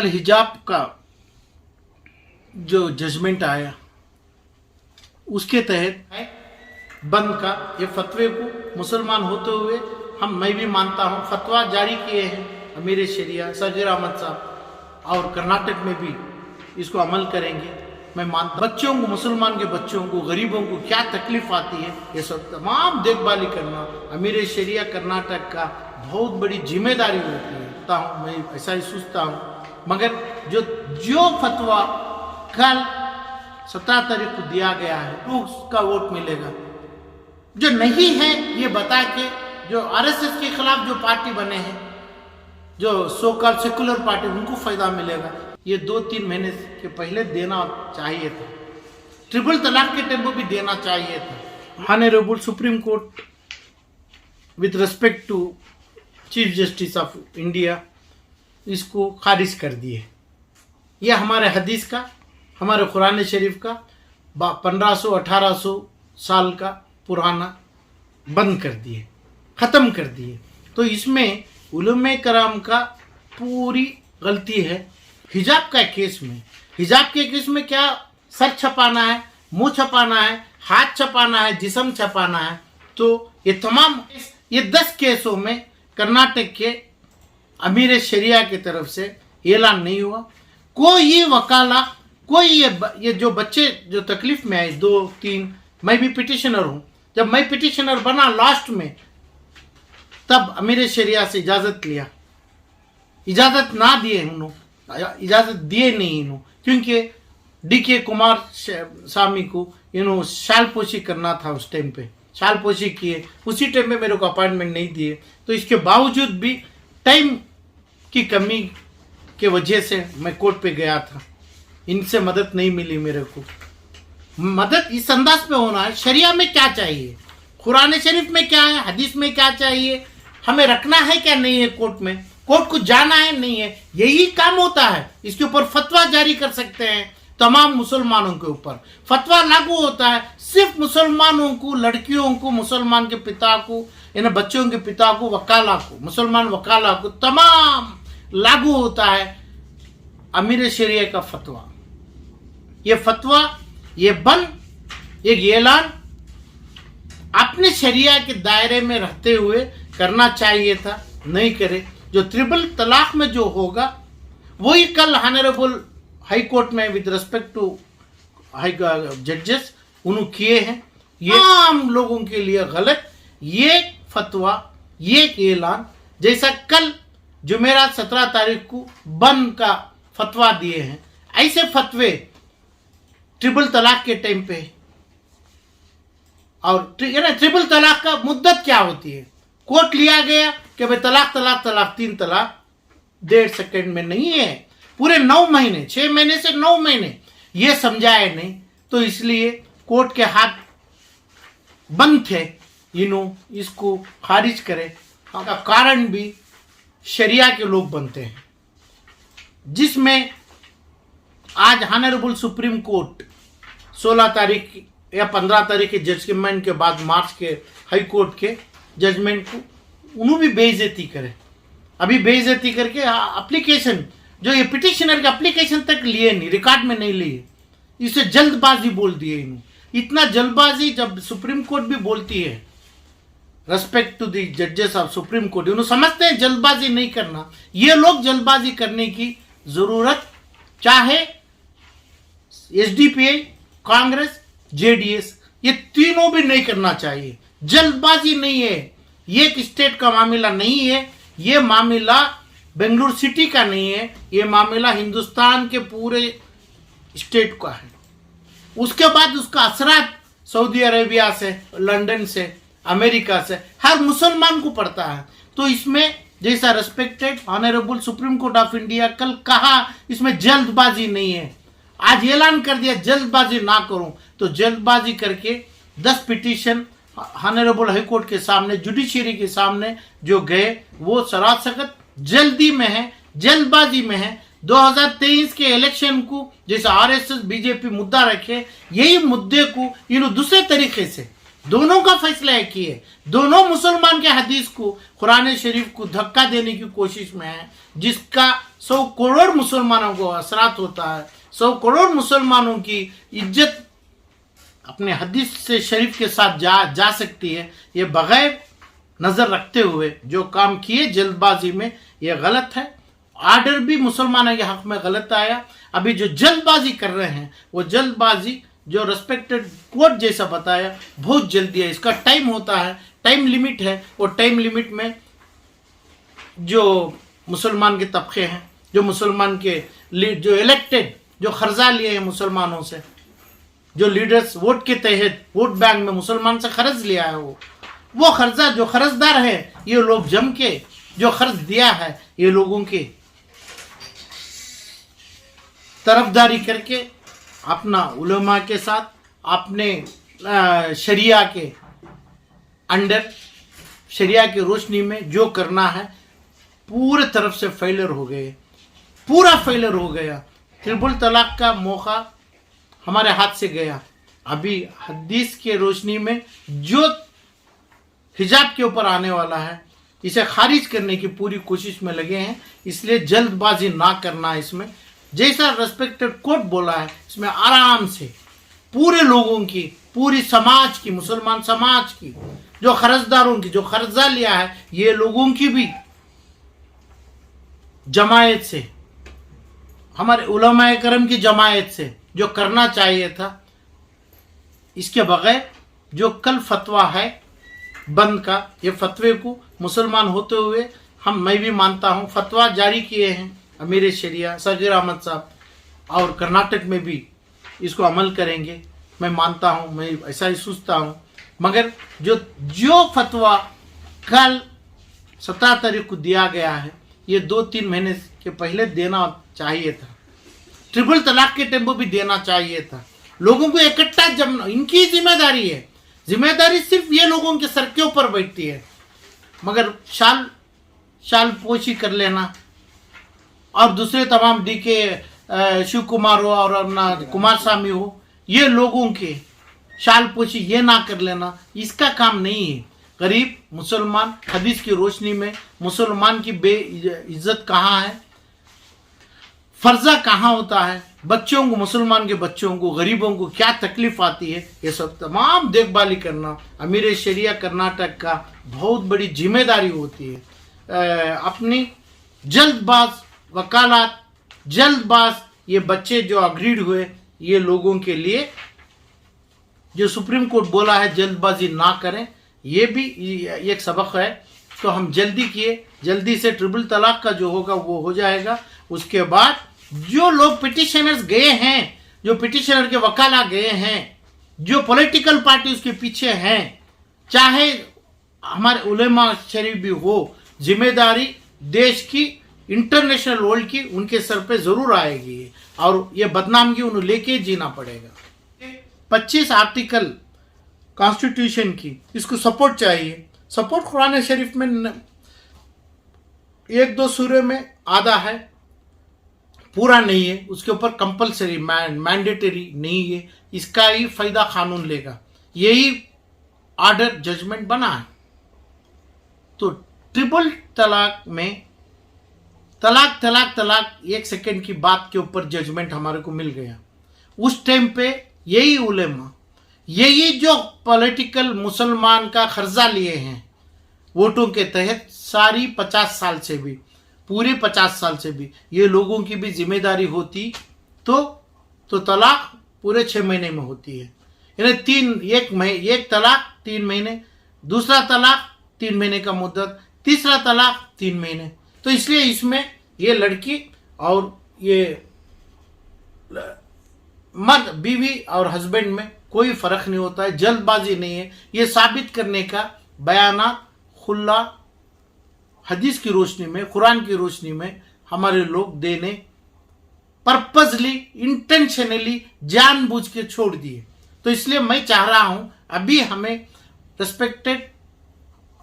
कल हिजाब का जो जजमेंट आया उसके तहत बंद का ये फतवे को मुसलमान होते हुए मैं भी मानता हूँ, फतवा जारी किए हैं अमीर शरिया सजर अहमद साहब, और कर्नाटक में भी इसको अमल करेंगे। मैं मानता बच्चों को, मुसलमान के बच्चों को, गरीबों को क्या तकलीफ आती है, ये सब तमाम देखभाली करना अमीर शरिया कर्नाटक का बहुत बड़ी जिम्मेदारी होती है। मैं ऐसा ही सोचता हूँ। मगर जो फतवा कल 17 तारीख को दिया गया है तो उसका वोट मिलेगा। जो नहीं है ये बता के, जो आरएसएस के खिलाफ जो पार्टी बने हैं, जो सो कॉल्ड सेकुलर पार्टी, उनको फायदा मिलेगा। ये 2-3 महीने के पहले देना चाहिए था। ट्रिपल तलाक के टेम्पो भी देना चाहिए था। Honourable supreme court with respect to chief justice of India इसको खारिज कर दिए। ये हमारे हदीस का, हमारे कुरान शरीफ का 1500-1800 साल का पुराना बंद कर दिए, ख़त्म कर दिए। तो इसमें उलमा कराम का पूरी गलती है। हिजाब का केस में, हिजाब के केस में क्या सर छपाना है, मुंह छपाना है, हाथ छपाना है, जिस्म छपाना है, तो ये तमाम 10 केसों में कर्नाटक के अमीर शरिया की तरफ से ऐलान नहीं हुआ। कोई वकाला, कोई ये जो बच्चे जो तकलीफ में आए 2-3, मैं भी पिटिशनर हूँ। जब मैं पिटिशनर बना लास्ट में, तब अमीर शरिया से इजाज़त लिया, इजाज़त ना दिए उन्होंने, इजाज़त दिए नहीं इन्हों, क्योंकि DK कुमार स्वामी को इन्हों शालपोशी करना था। उस टाइम पे शालपोशी किए, उसी टाइम पे मेरे को अपॉइंटमेंट नहीं दिए। तो इसके बावजूद भी टाइम की कमी के वजह से मैं कोर्ट पे गया था। इनसे मदद नहीं मिली मेरे को। मदद इस अंदाज पे होना है, शरिया में क्या चाहिए, कुरान शरीफ में क्या है, हदीस में क्या चाहिए, हमें रखना है क्या नहीं है, कोर्ट में, कोर्ट को जाना है नहीं है, यही काम होता है। इसके ऊपर फतवा जारी कर सकते हैं तमाम मुसलमानों के ऊपर। फतवा लागू होता है सिर्फ मुसलमानों को, लड़कियों को, मुसलमान के पिता को, इन बच्चों के पिता को, वकाला को, मुसलमान वकाला को, तमाम लागू होता है अमीर शरिया का फतवा। ये फतवा, ये बंद, एक ऐलान अपने शरिया के दायरे में रहते हुए करना चाहिए था, नहीं करे। जो ट्रिपल तलाक में जो होगा वही कल ऑनरेबल हाई कोर्ट में विद रिस्पेक्ट टू हाई जजेस उन्होंने किए हैं। ये आम लोगों के लिए गलत ये फतवा, ये ऐलान, जैसा कल जुमेरात 17 तारीख को बंद का फतवा दिए हैं, ऐसे फतवे ट्रिपल तलाक के टाइम पे। और ट्रिपल तलाक का मुद्दत क्या होती है, कोर्ट लिया गया कि भाई तलाक तलाक तलाक 3 तलाक 1.5 सेकंड में नहीं है, पूरे 9 महीने, 6 महीने से 9 महीने ये समझाए नहीं। तो इसलिए कोर्ट के हाथ बंद थे, इसको खारिज करे। का कारण भी शरिया के लोग बनते हैं, जिसमें आज ऑनरेबल सुप्रीम कोर्ट 16 तारीख या 15 तारीख के जजमेंट के बाद मार्च के हाई कोर्ट के जजमेंट को उन्होंने भी बेइज्जती करे। अभी बेइज्जती करके एप्लीकेशन, जो ये पिटिशनर के एप्लीकेशन तक लिए नहीं, रिकॉर्ड में नहीं लिए, इसे जल्दबाजी बोल दिए इन्होंने। इतना जल्दबाजी जब सुप्रीम कोर्ट भी बोलती है, रेस्पेक्ट टू द जजेस ऑफ सुप्रीम कोर्ट, उन्होंने समझते हैं जल्दबाजी नहीं करना। ये लोग जल्दबाजी करने की जरूरत, चाहे SDPI, कांग्रेस, JDS, ये तीनों भी नहीं करना चाहिए। जल्दबाजी नहीं है, ये एक स्टेट का मामला नहीं है, ये मामला बेंगलुरु सिटी का नहीं है, ये मामला हिंदुस्तान के पूरे स्टेट का है। उसके बाद उसका असरात सऊदी अरेबिया से, लंदन से, अमेरिका से हर मुसलमान को पड़ता है। तो इसमें जैसा respected honourable supreme court of India कल कहा, इसमें जल्दबाजी नहीं है। आज ऐलान कर दिया जल्दबाजी ना करूं, तो जल्दबाजी करके 10 पिटीशन ऑनरेबल हाई कोर्ट के सामने, जुडिशरी के सामने जो गए, वो सरासकत जल्दी में है, जल्दबाजी में है। 2023 के इलेक्शन को जैसा RSS BJP मुद्दा रखे, यही मुद्दे को इन दूसरे तरीके से दोनों का फैसला है किए, दोनों मुसलमान के हदीस को, कुरान शरीफ को धक्का देने की कोशिश में है, जिसका 100 करोड़ मुसलमानों को असरात होता है, 100 करोड़ मुसलमानों की इज्जत अपने हदीस से शरीफ के साथ जा सकती है। ये बगैर नजर रखते हुए जो काम किए जल्दबाजी में, ये गलत है। आर्डर भी मुसलमानों के हक में गलत आया। अभी जो जल्दबाजी कर रहे हैं वो जल्दबाजी जो रेस्पेक्टेड कोर्ट जैसा बताया बहुत जल्दी है। इसका टाइम होता है, टाइम लिमिट है। वो टाइम लिमिट में जो मुसलमान के तबके हैं, जो मुसलमान के जो इलेक्टेड, जो खर्जा लिए हैं मुसलमानों से, जो लीडर्स वोट के तहत वोट बैंक में मुसलमान से खर्च लिया है, वो खर्जा जो खर्चदार है, ये लोग जम के जो खर्च दिया है, ये लोगों की तरफदारी करके अपना उलमा के साथ अपने शरिया के अंडर, शरिया की रोशनी में जो करना है पूरे तरफ से फेलियर हो गए, पूरा फेलियर हो गया। ट्रिपल तलाक का मौका हमारे हाथ से गया। अभी हदीस के रोशनी में जो हिजाब के ऊपर आने वाला है, इसे खारिज करने की पूरी कोशिश में लगे हैं। इसलिए जल्दबाजी ना करना। इसमें जैसा रेस्पेक्टेड कोर्ट बोला है, इसमें आराम से पूरे लोगों की, पूरी समाज की, मुसलमान समाज की, जो खर्चदारों की, जो कर्जा लिया है, ये लोगों की भी जमायत से, हमारे उलमाए करम की जमायत से जो करना चाहिए था। इसके बगैर जो कल फतवा है बंद का, ये फतवे को मुसलमान होते हुए मैं भी मानता हूँ, फतवा जारी किए हैं अमीर शरिया सगीर अहमद साहब, और कर्नाटक में भी इसको अमल करेंगे, मैं मानता हूँ, मैं ऐसा ही सोचता हूँ। मगर जो फतवा कल 17 तारीख को दिया गया है, ये 2-3 महीने के पहले देना चाहिए था। ट्रिपल तलाक के टेम्पो भी देना चाहिए था। लोगों को इकट्ठा जमना इनकी जिम्मेदारी है। जिम्मेदारी सिर्फ ये लोगों के सर के ऊपर बैठती है। मगर शाल पोशी कर लेना और दूसरे तमाम डीके शिव कुमार हो और अपना कुमार स्वामी हो, ये लोगों के शाल पोशी ये ना कर लेना, इसका काम नहीं है। गरीब मुसलमान हदीस की रोशनी में मुसलमान की बेइज्जत कहाँ है, फर्जा कहाँ होता है, बच्चों को, मुसलमान के बच्चों को, गरीबों को क्या तकलीफ आती है, ये सब तमाम देखभाली करना अमीर शरिया कर्नाटक का बहुत बड़ी जिम्मेदारी होती है। अपनी जल्दबाज वकालत, जल्दबाज ये बच्चे जो अग्रीड हुए, ये लोगों के लिए जो सुप्रीम कोर्ट बोला है जल्दबाजी ना करें, ये भी एक सबक है। तो हम जल्दी किए, जल्दी से ट्रिपल तलाक का जो होगा वो हो जाएगा। उसके बाद जो लोग पिटिशनर्स गए हैं, जो पिटिशनर के वकाला गए हैं, जो पॉलिटिकल पार्टी उसके पीछे हैं, चाहे हमारे उलेमा शरीफ भी हो, जिम्मेदारी देश की, इंटरनेशनल वर्ल्ड की उनके सर पे जरूर आएगी और ये बदनामगी उन्हें लेके जीना पड़ेगा। 25 आर्टिकल कॉन्स्टिट्यूशन की, इसको सपोर्ट चाहिए। सपोर्ट कुरान शरीफ में 1-2 सूरे में आधा है, पूरा नहीं है। उसके ऊपर कंपलसरी मैंडेटरी नहीं है। इसका ही फायदा कानून लेगा, यही ऑर्डर जजमेंट बना है। तो ट्रिपल तलाक में तलाक 1 सेकेंड की बात के ऊपर जजमेंट हमारे को मिल गया। उस टाइम पे यही उलेमा, यही जो पॉलिटिकल मुसलमान का कर्जा लिए हैं वोटों के तहत, सारी 50 साल से भी, पूरे 50 साल से भी ये लोगों की भी जिम्मेदारी होती तो तलाक पूरे 6 महीने में होती है। यानी एक तलाक 3 महीने, दूसरा तलाक 3 महीने का मुद्दत, तीसरा तलाक 3 महीने। तो इसलिए इसमें ये लड़की और ये मर्द, बीवी और हस्बैंड में कोई फर्क नहीं होता है, जल्दबाजी नहीं है। ये साबित करने का बयानात खुला हदीस की रोशनी में, कुरान की रोशनी में हमारे लोग देने पर्पजली, इंटेंशनली, जानबूझ के छोड़ दिए। तो इसलिए मैं चाह रहा हूं अभी हमें respected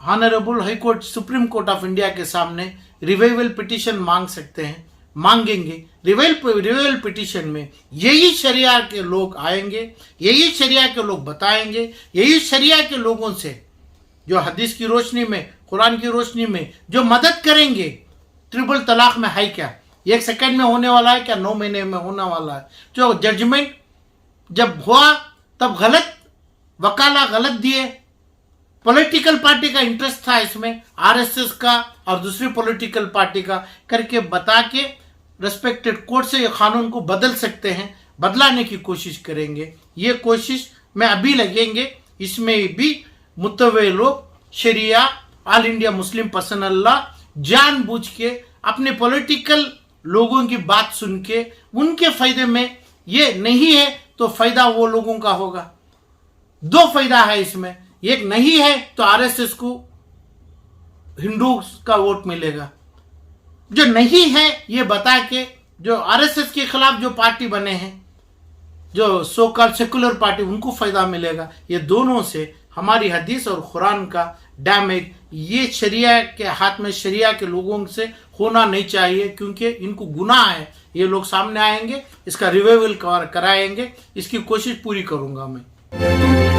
honourable high court, supreme court of India के सामने रिवाइवल पिटीशन मांग सकते हैं, मांगेंगे। रिवाइवल पिटीशन में यही शरिया के लोग आएंगे, यही शरिया के लोग बताएंगे, यही शरिया के लोगों से जो हदीस की रोशनी में, कुरान की रोशनी में जो मदद करेंगे। ट्रिपल तलाक में है क्या, 1 सेकंड में होने वाला है क्या 9 महीने में होने वाला है। जो जजमेंट जब हुआ तब गलत वकाला गलत दिए, पॉलिटिकल पार्टी का इंटरेस्ट था इसमें, आरएसएस का और दूसरी पॉलिटिकल पार्टी का करके बता के रेस्पेक्टेड कोर्ट से ये कानून को बदल सकते हैं, बदलाने की कोशिश करेंगे। ये कोशिश में अभी लगेंगे। इसमें भी मुतव्वे लोग शरिया all India Muslim personal law जानबूझ के अपने पॉलिटिकल लोगों की बात सुन के उनके फायदे में ये नहीं है तो फायदा वो लोगों का होगा। 2 फायदा है इसमें, एक नहीं है तो आरएसएस को हिंदू का वोट मिलेगा, जो नहीं है ये बता के जो आरएसएस के खिलाफ जो पार्टी बने हैं, जो सो कॉल्ड सेकुलर पार्टी, उनको फायदा मिलेगा। ये दोनों से हमारी हदीस और कुरान का डैमेज ये शरिया के हाथ में, शरिया के लोगों से होना नहीं चाहिए, क्योंकि इनको गुनाह है। ये लोग सामने आएंगे, इसका रिवाइवल कराएंगे, इसकी कोशिश पूरी करूंगा मैं।